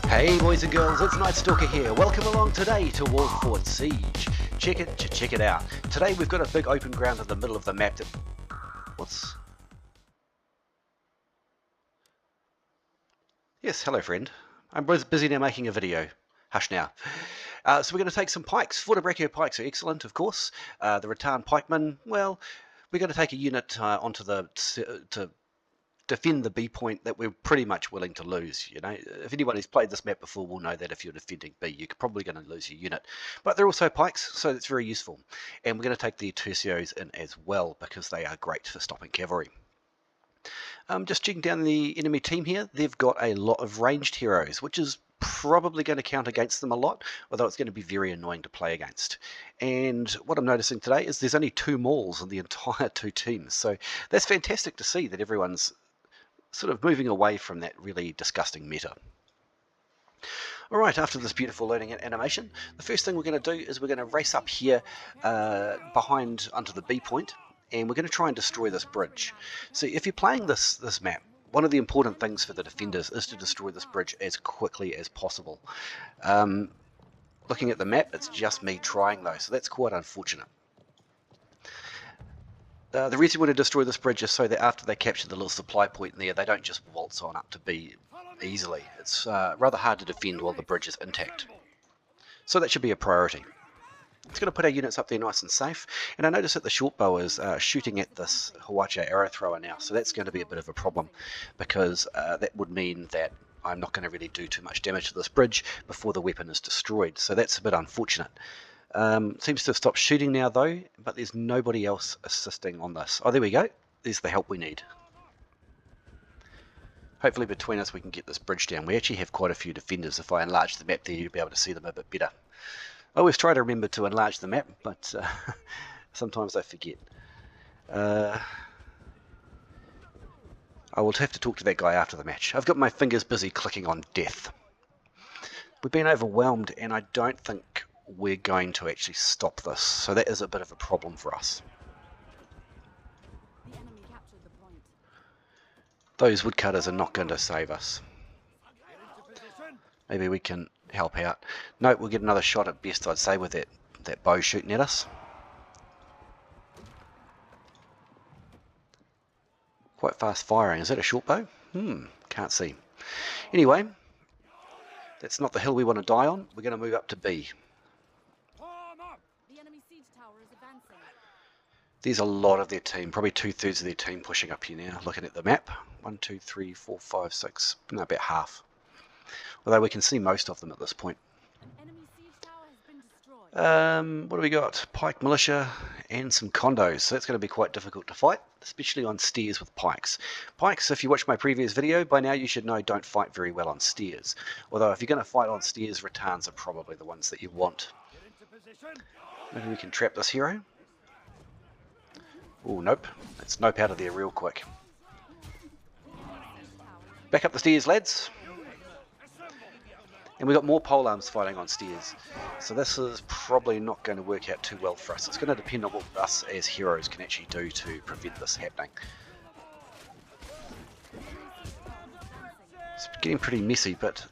Hey boys and girls, it's Night Stalker here. Welcome along today to Wallfort Siege. Check it out. Today we've got a big open ground in the middle of the map that... Yes, hello friend. I'm busy now making a video. Hush now. So we're going to take some pikes. Fortebraccio pikes are excellent, of course. The Rattan pikemen, well, we're going to take a unit onto the... to defend the B point that we're pretty much willing to lose. You know, if anyone who's played this map before will know that if you're defending B, you're probably going to lose your unit. But they're also pikes, so that's very useful. And we're going to take the Tercios in as well because they are great for stopping cavalry. Just checking down the enemy team here, they've got a lot of ranged heroes, which is probably going to count against them a lot, although it's going to be very annoying to play against. And what I'm noticing today is there's only 2 mauls in the entire 2 teams, so that's fantastic to see that everyone's sort of moving away from that really disgusting meta. Alright, after this beautiful loading animation, the first thing we're going to do is we're going to race up here behind onto the B point, and we're going to try and destroy this bridge. So if you're playing this map, one of the important things for the defenders is to destroy this bridge as quickly as possible. Looking at the map, it's just me trying though, so that's quite unfortunate. The reason we want to destroy this bridge is so that after they capture the little supply point in there, they don't just waltz on up to B easily. It's rather hard to defend while the bridge is intact. So that should be a priority. It's going to put our units up there nice and safe. And I notice that the short bow is shooting at this Hawacha arrow thrower now, so that's going to be a bit of a problem because that would mean that I'm not going to really do too much damage to this bridge before the weapon is destroyed. So that's a bit unfortunate. Seems to have stopped shooting now though, but there's nobody else assisting on this. Oh, there we go. There's the help we need. Hopefully between us we can get this bridge down. We actually have quite a few defenders. If I enlarge the map there, you'll be able to see them a bit better. I always try to remember to enlarge the map, but sometimes I forget. I will have to talk to that guy after the match. I've got my fingers busy clicking on death. We've been overwhelmed, and I don't think we're going to actually stop this, so that is a bit of a problem for us. Those woodcutters are not going to save us. Maybe we can help out. No, we'll get another shot at best, I'd say, with that bow shooting at us. Quite fast firing. Is that a short bow? Can't see. Anyway, that's not the hill we want to die on. We're going to move up to B. There's a lot of their team, probably 2/3 of their team pushing up here now, looking at the map. 1, 2, 3, 4, 5, 6, no, about half. Although we can see most of them at this point. What do we got? Pike militia and some condos, so that's going to be quite difficult to fight, especially on stairs with pikes. Pikes, if you watched my previous video, by now you should know don't fight very well on stairs. Although if you're going to fight on stairs, Rattans are probably the ones that you want. Maybe we can trap this hero. Oh, nope. Let's nope out of there real quick. Back up the stairs, lads. And we've got more polearms fighting on stairs. So this is probably not going to work out too well for us. It's going to depend on what us as heroes can actually do to prevent this happening. It's getting pretty messy, but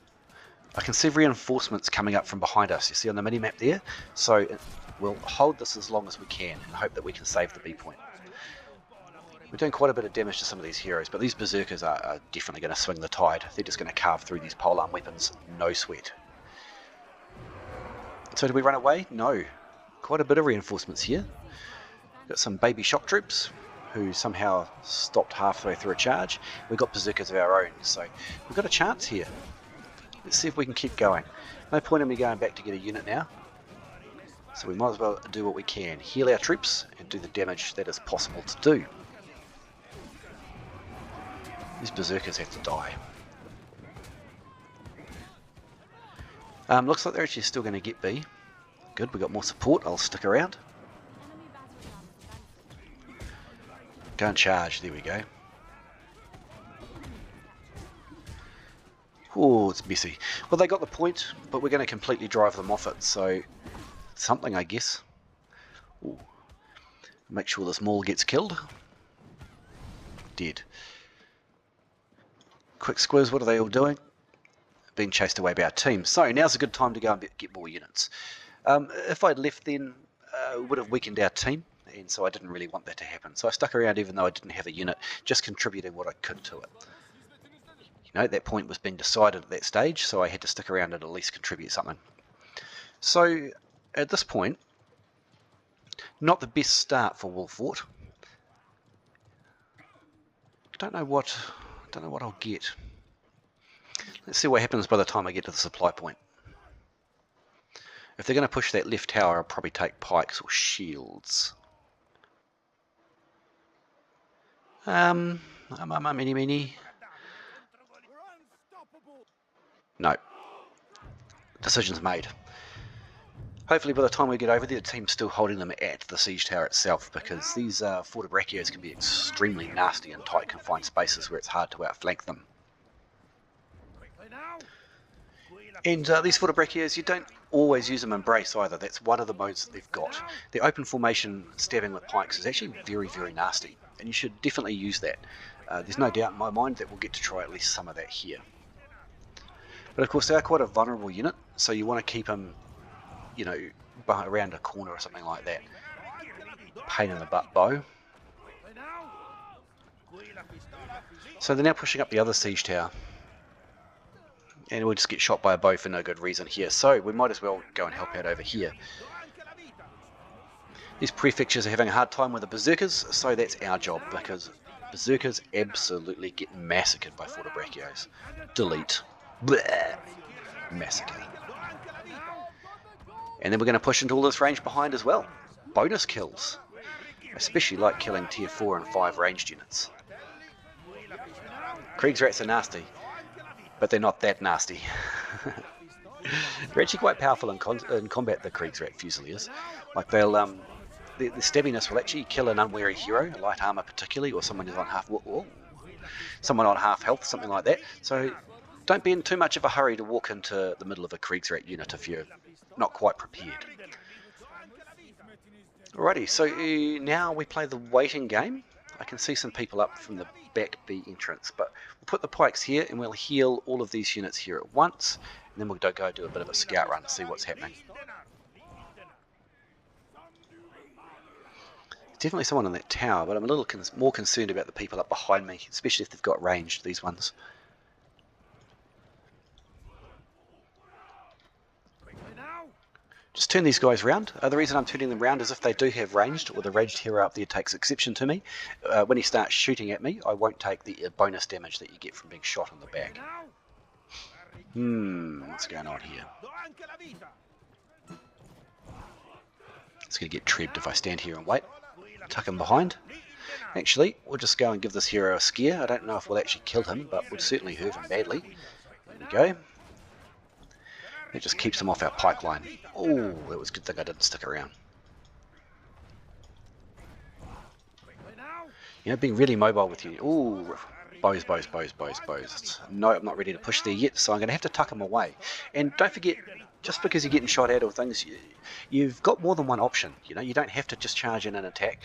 I can see reinforcements coming up from behind us. You see on the mini-map there? So we'll hold this as long as we can and hope that we can save the B point. We're doing quite a bit of damage to some of these heroes, but these berserkers are definitely going to swing the tide. They're just going to carve through these polearm weapons, no sweat. So do we run away? No. Quite a bit of reinforcements here. Got some baby shock troops who somehow stopped halfway through a charge. We've got berserkers of our own, so we've got a chance here. Let's see if we can keep going. No point in me going back to get a unit now. So we might as well do what we can. Heal our troops and do the damage that is possible to do. These berserkers have to die. Looks like they're actually still going to get B. Good, we got more support. I'll stick around. Go and charge. There we go. Oh, it's messy. Well, they got the point, but we're going to completely drive them off it. So, something, I guess. Ooh. Make sure this maul gets killed. Dead. Quick squiz, what are they all doing? being chased away by our team. So now's a good time to go and get more units. If I'd left then, it would have weakened our team, and so I didn't really want that to happen. So I stuck around even though I didn't have a unit, just contributing what I could to it. You know, that point was being decided at that stage, so I had to stick around and at least contribute something. So at this point, not the best start for Wolfort. Don't know what I'll get. Let's see what happens by the time I get to the supply point. If they're going to push that left tower, I'll probably take pikes or shields. Mini. No. Decision's made. Hopefully by the time we get over there, the team's still holding them at the siege tower itself, because these Fortebraccios can be extremely nasty in tight confined spaces where it's hard to outflank them. And these Fortebraccios, you don't always use them in brace either. That's one of the modes that they've got. The open formation stabbing with pikes is actually very, very nasty, and you should definitely use that. There's no doubt in my mind that we'll get to try at least some of that here. But of course they are quite a vulnerable unit, so you want to keep them, you know, around a corner or something like that. Pain in the butt bow. So they're now pushing up the other siege tower. And we'll just get shot by a bow for no good reason here. So we might as well go and help out over here. These prefectures are having a hard time with the berserkers, so that's our job, because berserkers absolutely get massacred by Fortebraccios. Delete. Bleh. Massacre. And then we're going to push into all this range behind as well. Bonus kills. Especially like killing tier 4 and 5 ranged units. Kriegsrats are nasty, but they're not that nasty. They're actually quite powerful in combat, the Kriegsrat Fusiliers. Like they'll, the stabbiness will actually kill an unwary hero, light armor particularly, or someone who's on someone on half health, something like that. So don't be in too much of a hurry to walk into the middle of a Kriegsrat unit if you're not quite prepared. Alrighty, so now we play the waiting game. I can see some people up from the back B entrance, but we'll put the pikes here and we'll heal all of these units here at once, and then we'll go do a bit of a scout run to see what's happening. There's definitely someone on that tower, but I'm a little more concerned about the people up behind me, especially if they've got ranged, these ones. Just turn these guys round. The reason I'm turning them round is if they do have ranged, or the ranged hero up there takes exception to me, when he starts shooting at me, I won't take the bonus damage that you get from being shot in the back. What's going on here? It's going to get trebbed if I stand here and wait. Tuck him behind. Actually, we'll just go and give this hero a scare. I don't know if we'll actually kill him, but we'll certainly hurt him badly. There we go. It just keeps them off our pipeline. Oh, that was a good thing I didn't stick around. You know, being really mobile with you. Oh, bows. No, I'm not ready to push there yet, so I'm going to have to tuck him away. And don't forget, just because you're getting shot at or things, you've got more than one option. You know, you don't have to just charge in and attack.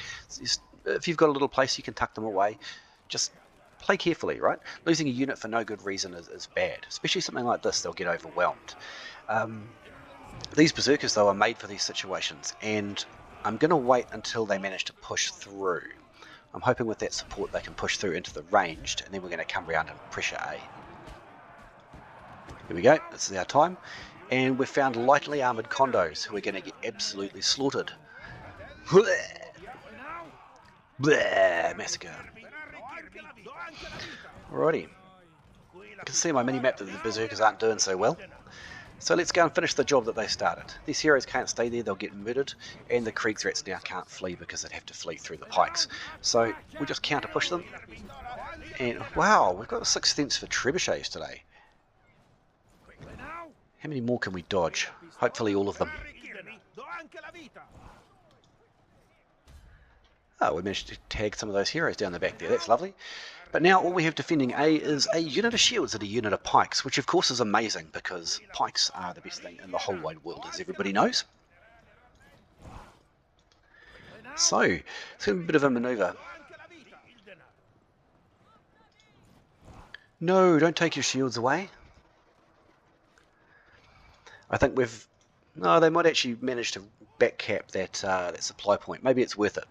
If you've got a little place, you can tuck them away. Just play carefully, right? Losing a unit for no good reason is bad. Especially something like this, they'll get overwhelmed. These berserkers, though, are made for these situations, and I'm going to wait until they manage to push through. I'm hoping with that support they can push through into the ranged, and then we're going to come around and pressure A. Here we go, this is our time. And we've found lightly armoured condos who are going to get absolutely slaughtered. Bleh, massacre. Alrighty. You can see on my mini-map that the berserkers aren't doing so well. So let's go and finish the job that they started. These heroes can't stay there, they'll get murdered, and the Kriegsrats now can't flee because they'd have to flee through the pikes. So we'll just counter push them. And wow, we've got 6 cents for trebuchets today. How many more can we dodge? Hopefully all of them. Oh, we managed to tag some of those heroes down the back there, that's lovely. But now all we have defending A is a unit of shields and a unit of pikes, which of course is amazing because pikes are the best thing in the whole wide world, as everybody knows. So, it's going to be a bit of a manoeuvre. No, don't take your shields away. I think we've... No, they might actually manage to backcap that, that supply point. Maybe it's worth it.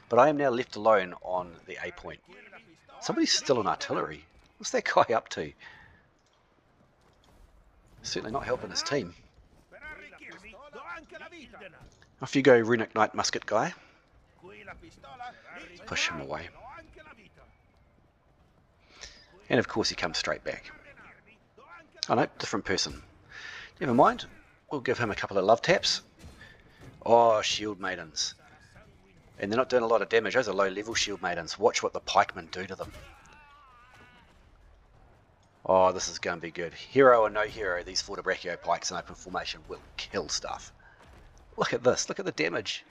But I am now left alone on the A point. Somebody's still in artillery. What's that guy up to? Certainly not helping his team. Off you go, Runic Knight Musket guy. Push him away. And of course he comes straight back. Oh no, different person. Never mind. We'll give him a couple of love taps. Oh, shield maidens. And they're not doing a lot of damage. Those are low level shield maidens. Watch what the pikemen do to them. Oh, this is going to be good. Hero or no hero, these Fortebraccio pikes in open formation will kill stuff. Look at this. Look at the damage.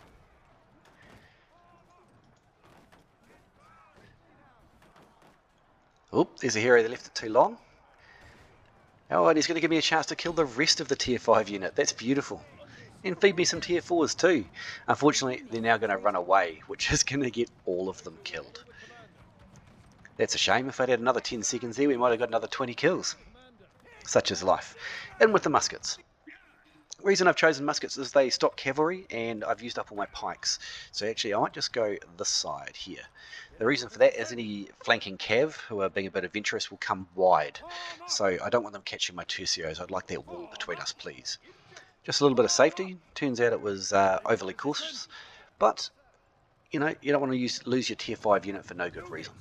Oop, there's a hero that left it too long. Oh, and he's going to give me a chance to kill the rest of the tier 5 unit. That's beautiful. And feed me some tier 4s too. Unfortunately, they're now going to run away, which is going to get all of them killed. That's a shame. If I'd had another 10 seconds there, we might have got another 20 kills. Such is life. And with the muskets. The reason I've chosen muskets is they stop cavalry, and I've used up all my pikes. So actually, I might just go this side here. The reason for that is any flanking cav who are being a bit adventurous will come wide. So I don't want them catching my tercios. I'd like that wall between us, please. Just a little bit of safety. Turns out it was overly cautious. But, you know, you don't want to lose your tier 5 unit for no good reason.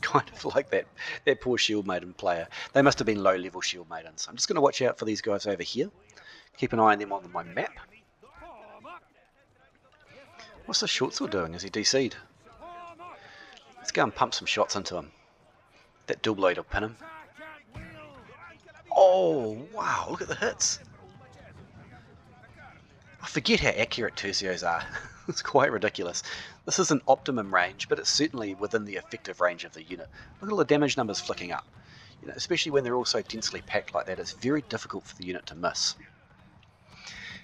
Kind of like that poor shield maiden player. They must have been low level shield maidens. I'm just going to watch out for these guys over here. Keep an eye on them on my map. What's the shortsword doing? Is he DC'd? Let's go and pump some shots into him. That dual blade will pin him. Oh, wow, look at the hits. I forget how accurate tercios are. It's quite ridiculous. This is an optimum range, but it's certainly within the effective range of the unit. Look at all the damage numbers flicking up. You know, especially when they're all so densely packed like that, it's very difficult for the unit to miss.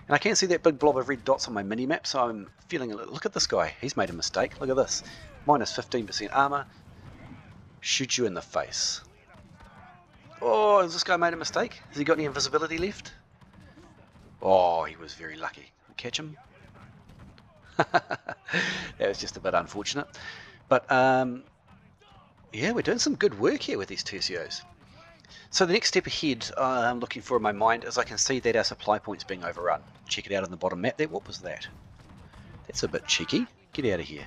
And I can't see that big blob of red dots on my mini-map, so I'm feeling a little... Look at this guy. He's made a mistake. Look at this. Minus 15% armor. Shoot you in the face. Oh, has this guy made a mistake? Has he got any invisibility left? Oh, he was very lucky. Catch him? That was just a bit unfortunate. But, yeah, we're doing some good work here with these tercios. So the next step ahead I'm looking for in my mind is I can see that our supply point's being overrun. Check it out on the bottom map there. What was that? That's a bit cheeky. Get out of here.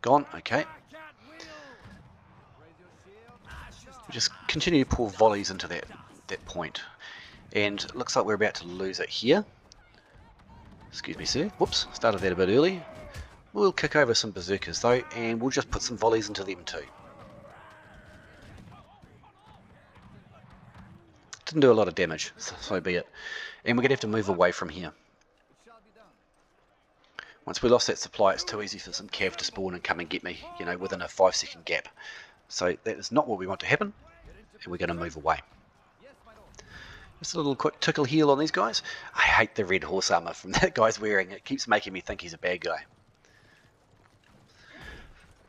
Gone. Okay. Just continue to pour volleys into that point. And it looks like we're about to lose it here. Excuse me, sir. Whoops. Started that a bit early. We'll kick over some berserkers though, and we'll just put some volleys into them too. Didn't do a lot of damage, so be it. And we're going to have to move away from here. Once we lost that supply, it's too easy for some cav to spawn and come and get me, you know, within a 5-second gap. So that is not what we want to happen, and we're going to move away. Just a little quick tickle heal on these guys. I hate the red horse armor from that guy's wearing. It keeps making me think he's a bad guy.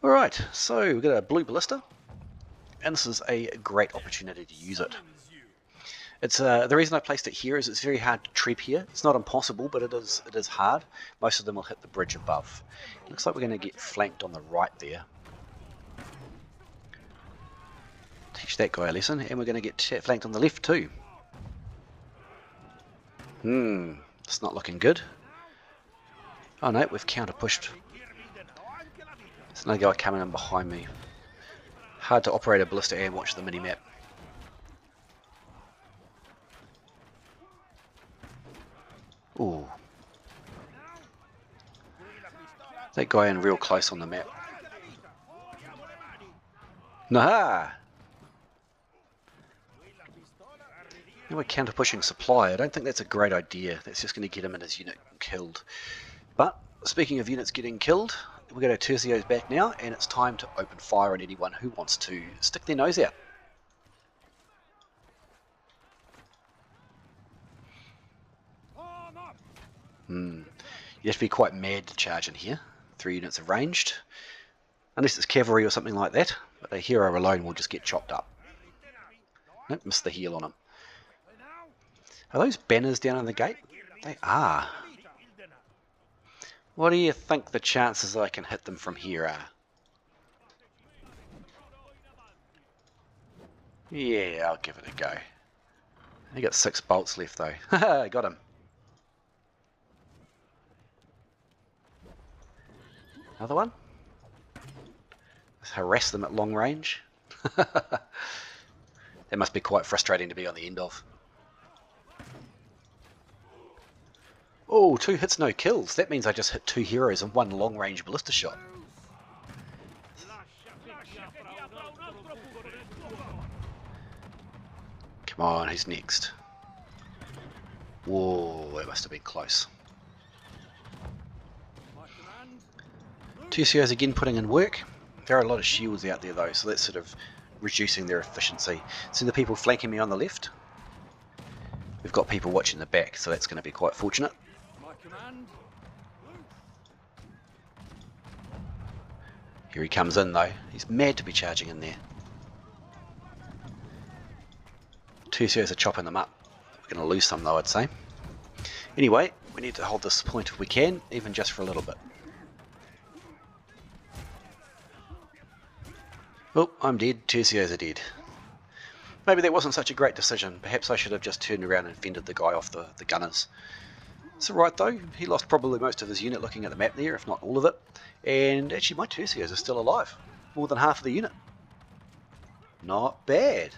Alright, so we've got a blue ballista, and this is a great opportunity to use it. It's the reason I placed it here is it's very hard to trap here. It's not impossible, but it is hard. Most of them will hit the bridge above. It looks like we're going to get flanked on the right there. Teach that guy a lesson, and we're going to get flanked on the left too. It's not looking good. Oh no, we've counter pushed. There's another guy coming in behind me. Hard to operate a ballista and watch the mini-map. Ooh. That guy in real close on the map. Naha! Now we're counter pushing supply. I don't think that's a great idea. That's just going to get him and his unit killed. But speaking of units getting killed, we've got our tercios back now, and it's time to open fire on anyone who wants to stick their nose out. You have to be quite mad to charge in here. 3 units are ranged. Unless it's cavalry or something like that. But a hero alone will just get chopped up. Nope, missed the heal on him. Are those banners down on the gate? They are. What do you think the chances I can hit them from here are? Yeah, I'll give it a go. I got 6 bolts left though. Haha, got him. Another one? Let's harass them at long range. That must be quite frustrating to be on the end of. Oh, 2 hits, no kills. That means I just hit 2 heroes and 1 long range ballista shot. Come on, who's next? Whoa, that must have been close. Tersios again putting in work. There are a lot of shields out there though, so that's sort of reducing their efficiency. See the people flanking me on the left? We've got people watching the back, so that's going to be quite fortunate. Here he comes in though. He's mad to be charging in there. Tersios are chopping them up. We're going to lose some though, I'd say. Anyway, we need to hold this point if we can, even just for a little bit. Oh, I'm dead. Tersios are dead. Maybe that wasn't such a great decision. Perhaps I should have just turned around and fended the guy off the gunners. It's alright though. He lost probably most of his unit looking at the map there, if not all of it. And actually my Tersios are still alive. More than half of the unit. Not bad.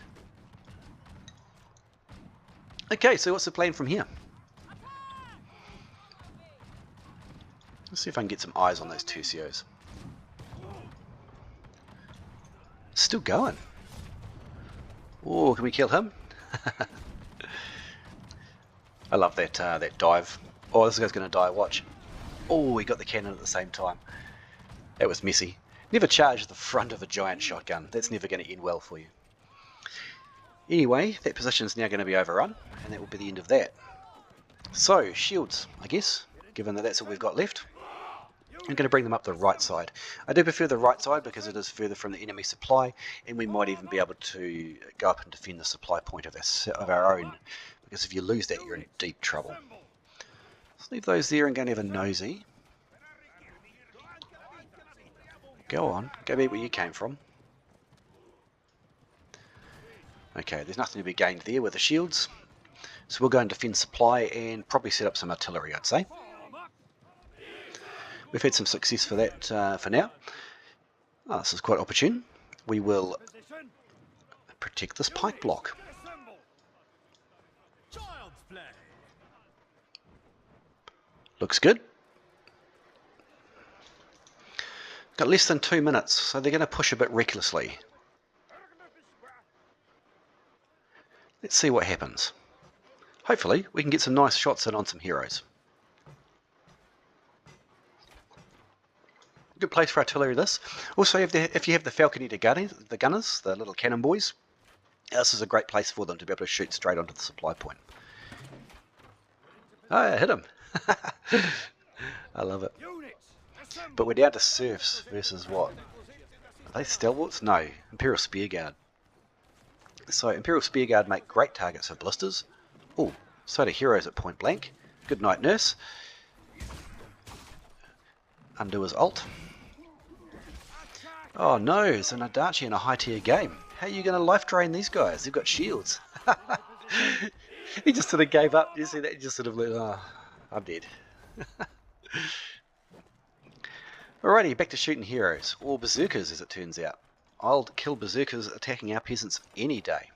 Okay, so what's the plan from here? Let's see if I can get some eyes on those Tersios. Still going. Oh, can we kill him? I love that that dive. Oh, this guy's going to die, watch. Oh, he got the cannon at the same time. That was messy. Never charge the front of a giant shotgun. That's never going to end well for you. Anyway, that position's now going to be overrun, and that will be the end of that. So, shields, I guess, given that that's all we've got left. I'm going to bring them up the right side. I do prefer the right side because it is further from the enemy supply, and we might even be able to go up and defend the supply point of our own, because if you lose that, you're in deep trouble. Let's leave those there and go and have a nosy. Go on, go back where you came from. Okay, there's nothing to be gained there with the shields, so we'll go and defend supply and probably set up some artillery, I'd say. We've had some success for that for now. Oh, this is quite opportune. We will protect this pike block. Looks good. Got less than 2 minutes, so they're going to push a bit recklessly. Let's see what happens. Hopefully we can get some nice shots in on some heroes. Good place for artillery this. Also, if you have the Falconeer gunners, the little cannon boys, this is a great place for them to be able to shoot straight onto the supply point. Oh, I hit him. I love it. But we're down to serfs versus what? Are they stalwarts? No, Imperial Spearguard. So Imperial Spearguard make great targets of ballistas. Oh, so do heroes at point blank. Good night, nurse. Undo his ult. Oh no, it's an Adachi in a high tier game. How are you going to life drain these guys? They've got shields. He just sort of gave up. You see that? He just sort of like, oh, I'm dead. Alrighty, back to shooting heroes. Or berserkers as it turns out. I'll kill berserkers attacking our peasants any day.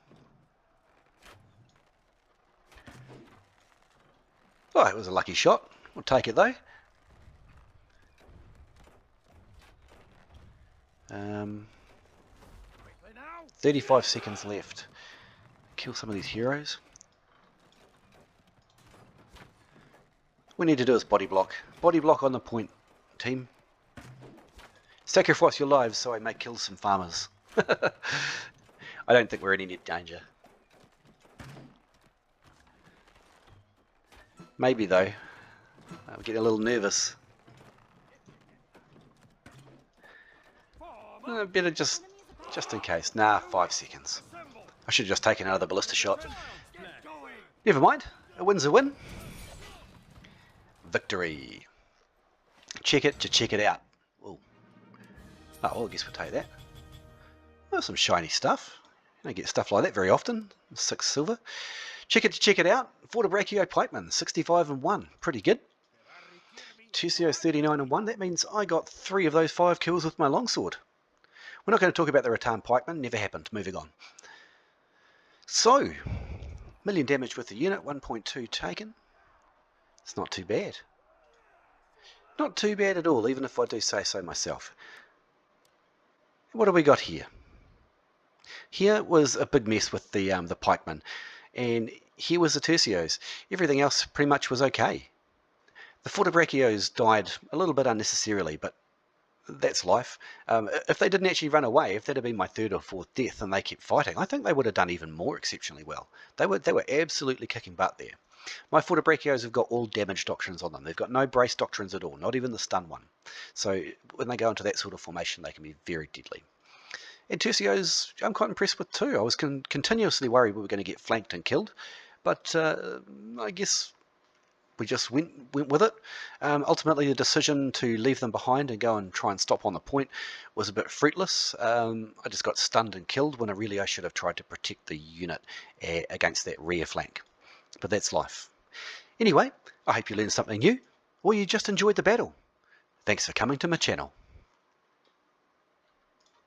Oh, it was a lucky shot. We'll take it though. 35 seconds left. Kill some of these heroes. We need to do is body block. Body block on the point, team. Sacrifice your lives so I may kill some farmers. I don't think we're in any danger. Maybe though. I'm getting a little nervous. Better just in case. Nah, 5 seconds. I should have just taken another ballista shot. Never mind. A win's a win. Victory. Check it to check it out. Ooh. Oh, well, I guess we'll take that. Oh, some shiny stuff. You don't get stuff like that very often. 6 silver. Check it to check it out. Fortebraccio Pikemen, 65 and 1. Pretty good. Tersio 39 and 1. That means I got 3 of those 5 kills with my longsword. We're not going to talk about the Rattan Pikemen. Never happened. Moving on. So, million damage with the unit. 1.2 taken. It's not too bad. Not too bad at all, even if I do say so myself. What do we got here? Here was a big mess with the pikemen, and here was the tercios. Everything else pretty much was okay. The Fortebraccios died a little bit unnecessarily, but that's life. If they didn't actually run away, if that had been my 3rd or 4th death and they kept fighting, I think they would have done even more exceptionally well. They were absolutely kicking butt there. My Fortebraccios have got all damage doctrines on them. They've got no brace doctrines at all, not even the stun one. So when they go into that sort of formation, they can be very deadly. And Tersios, I'm quite impressed with too. I was continuously worried we were going to get flanked and killed, but I guess we just went with it. Ultimately, the decision to leave them behind and go and try and stop on the point was a bit fruitless. I just got stunned and killed when I should have tried to protect the unit against that rear flank. But that's life. Anyway, I hope you learned something new, or you just enjoyed the battle. Thanks for coming to my channel.